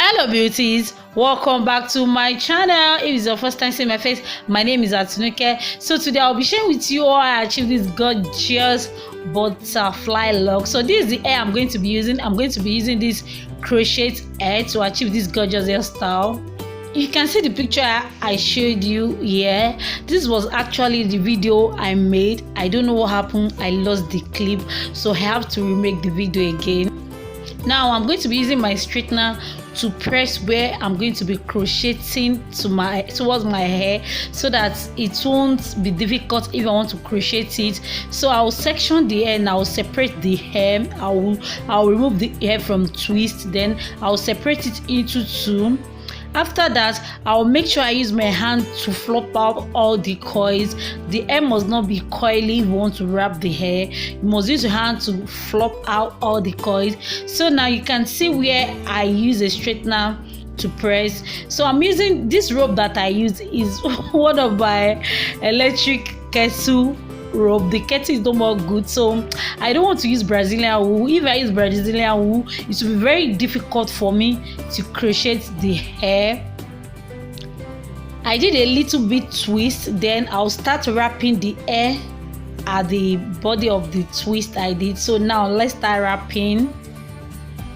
Hello beauties, welcome back to my channel. If it's your first time seeing my face, my name is Atunuke. So today I'll be sharing with you how I achieved this gorgeous butterfly look. So this is the hair I'm going to be using. I'm going to be using this crochet hair to achieve this gorgeous hairstyle. You can see the picture I showed you here. This was actually the video I made. I don't know what happened. I lost the clip, so I have to remake the video again. Now I'm going to be using my straightener to press where I'm going to be crocheting towards my hair, so that it won't be difficult if I want to crochet it. So I'll section the hair and I'll separate the hair. I'll remove the hair from twist, then I'll separate it into two. After that, I'll make sure I use my hand to flop out all the coils. The hair must not be coily if you want to wrap the hair. You must use your hand to flop out all the coils. So now you can see where I use a straightener to press. So I'm using this rope that I use is one of my electric kettle rope. The kettle is no more good, so I don't want to use Brazilian wool. If I use Brazilian wool, it will be very difficult for me to crochet the hair. I did a little bit twist, then I'll start wrapping the hair at the body of the twist I did. So now let's start wrapping.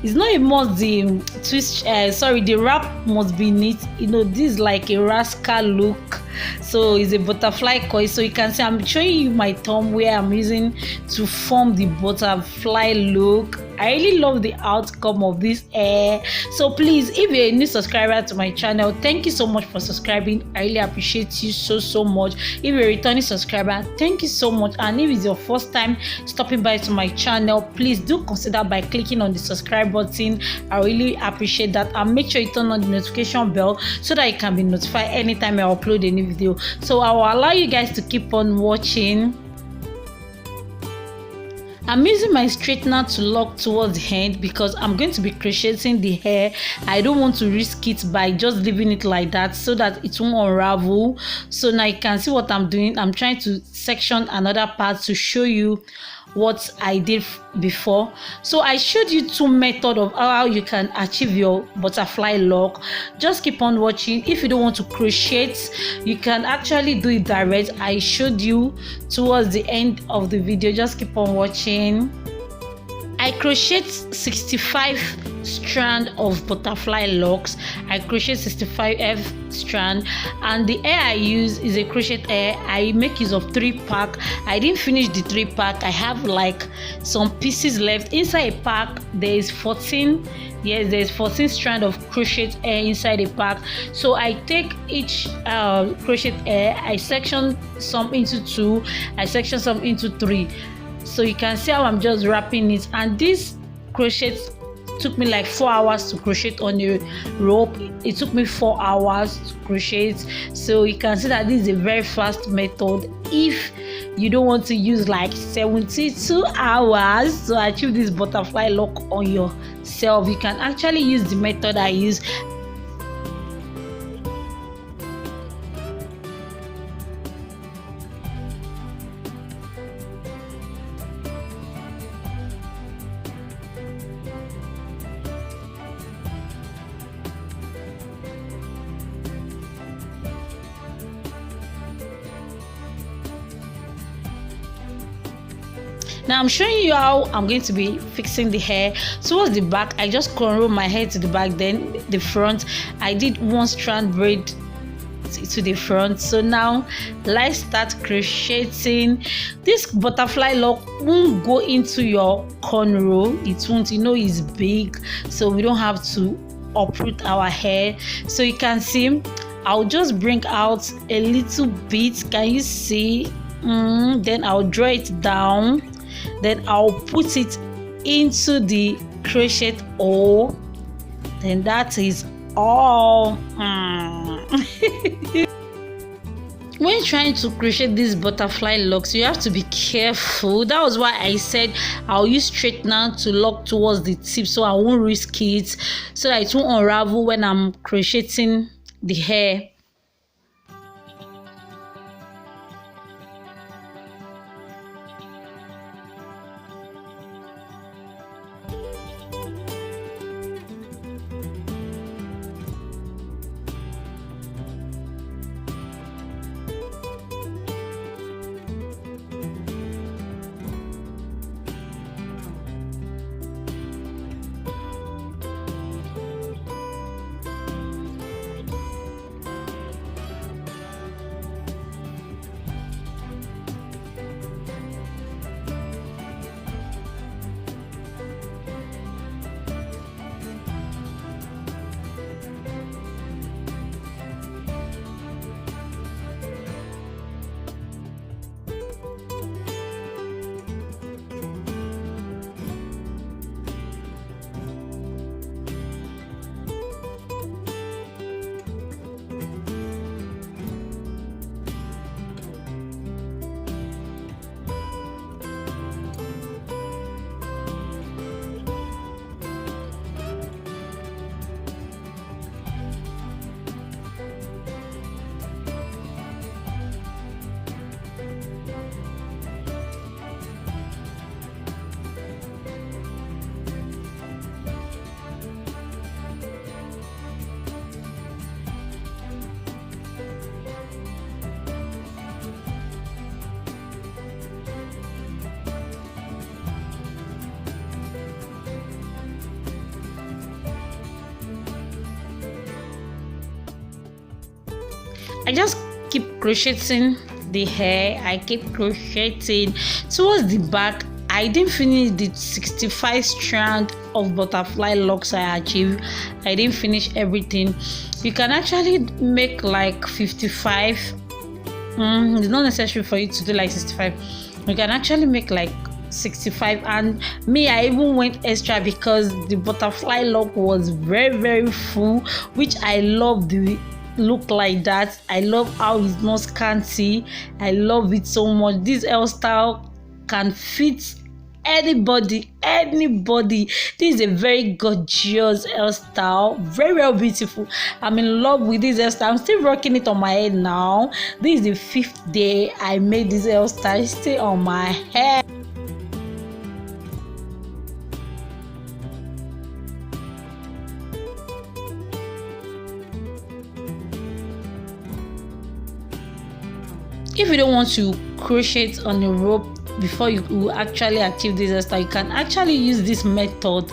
It's not a must the twist, the wrap must be neat. You know, this is like a rascal look. So it's a butterfly coil. So you can see I'm showing you my thumb where I'm using to form the butterfly look. I really love the outcome of this hair. So please, if you're a new subscriber to my channel, thank you so much for subscribing. I really appreciate you so much. If you're a returning subscriber, thank you so much. And if it's your first time stopping by to my channel, please do consider by clicking on the subscribe button. I really appreciate that. And make sure you turn on the notification bell so that you can be notified anytime I upload a new video. So I will allow you guys to keep on watching. I'm using my straightener to lock towards the end because I'm going to be crocheting the hair. I don't want to risk it by just leaving it like that so that it won't unravel. So now you can see what I'm doing. I'm trying to section another part to show you what I did before. So I showed you two methods of how you can achieve your butterfly lock. Just keep on watching. If you don't want to crochet, you can actually do it direct. I showed you towards the end of the video. Just keep on watching. I crochet 65 strand of butterfly locks. I crochet 65 strand, and the hair I use is a crochet hair. I make use of 3-pack. I didn't finish the 3-pack. I have like some pieces left inside a pack. There is 14. Yes, there's 14 strand of crochet hair inside a pack. So I take each crochet hair, I section some into 2, I section some into 3. So you can see how I'm just wrapping it, and this crochet took me like 4 hours to crochet on the rope. It took me 4 hours to crochet. So you can see that this is a very fast method. If you don't want to use like 72 hours to achieve this butterfly lock on yourself, you can actually use the method I use. Now I'm showing you how I'm going to be fixing the hair. Towards the back, I just cornrow my hair to the back, then the front. I did 1 strand braid to the front. So now let's start crocheting. This butterfly lock won't go into your cornrow. It won't, you know, it's big, so we don't have to uproot our hair. So you can see I'll just bring out a little bit. Can you see? Then I'll draw it down. Then I'll put it into the crochet hole. Then that is all. When trying to crochet these butterfly locks, you have to be careful. That was why I said I'll use straightener to lock towards the tip, so I won't risk it, so that it won't unravel when I'm crocheting the hair. I just keep crocheting the hair. I keep crocheting towards the back. I didn't finish the 65 strand of butterfly locks I achieved. I didn't finish everything. You can actually make like 55. It's not necessary for you to do like 65. You can actually make like 65, and me, I even went extra because the butterfly lock was very full, which I love the look like that. I love how it's not scanty. I love it so much. This hairstyle can fit anybody. This is a very gorgeous hairstyle, very beautiful. I'm in love with this hairstyle. I'm still rocking it on my head now. This is the 5th day I made this hairstyle. It's still on my hair. If you don't want to crochet on a rope before you will actually achieve this hairstyle, you can actually use this method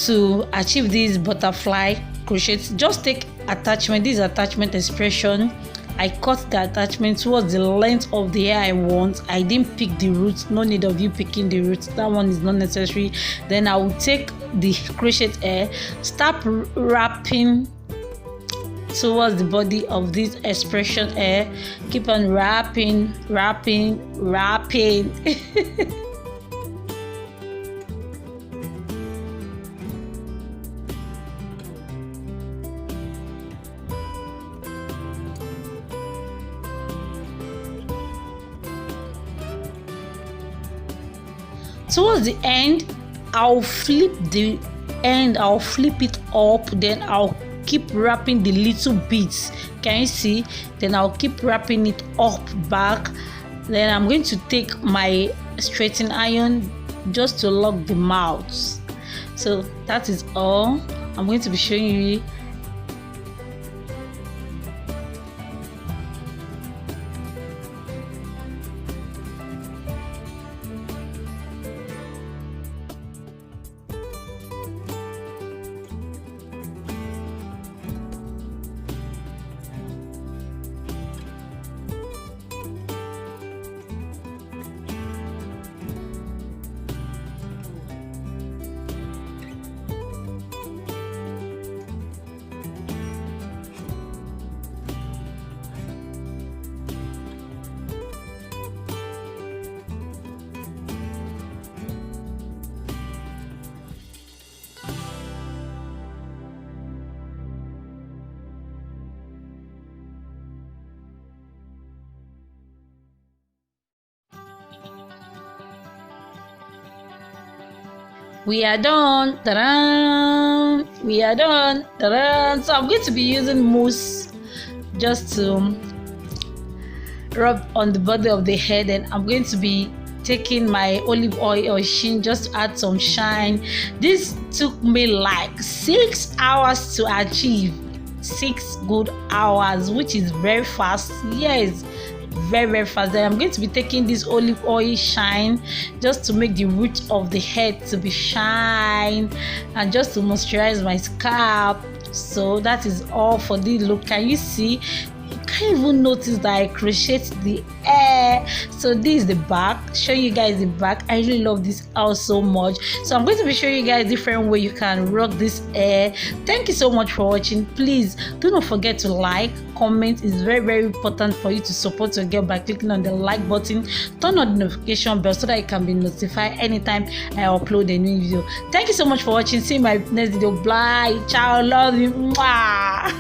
to achieve this butterfly crochet. Just take attachment. This attachment expression, I cut the attachment towards the length of the hair I want. I didn't pick the roots. No need of you picking the roots, that one is not necessary. Then I will take the crochet hair, start wrapping towards the body of this expression hair. Keep on wrapping. Towards the end, I'll flip the end, I'll flip it up, then I'll keep wrapping the little bits. Can you see? Then I'll keep wrapping it up back. Then I'm going to take my straightening iron just to lock the mouths. So that is all I'm going to be showing you. We are done. Ta-da! We are done. Ta-da! So I'm going to be using mousse just to rub on the body of the head, and I'm going to be taking my olive oil or sheen just to add some shine. This took me like 6 hours to achieve. 6 good hours, which is very fast. Yes, very fast. Then I'm going to be taking this olive oil shine just to make the root of the head to be shine and just to moisturize my scalp. So that is all for the look. Can you see? You can't even notice that I crocheted the hair. So this is the back. Show you guys the back. I really love this hair so much. So I'm going to be showing you guys different way you can rock this hair. Thank you so much for watching. Please do not forget to like, comment. Is very important for you to support your girl by clicking on the like button. Turn on the notification bell so that you can be notified anytime I upload a new video. Thank you so much for watching. See you in my next video. Bye. Ciao. Love you. Mwah.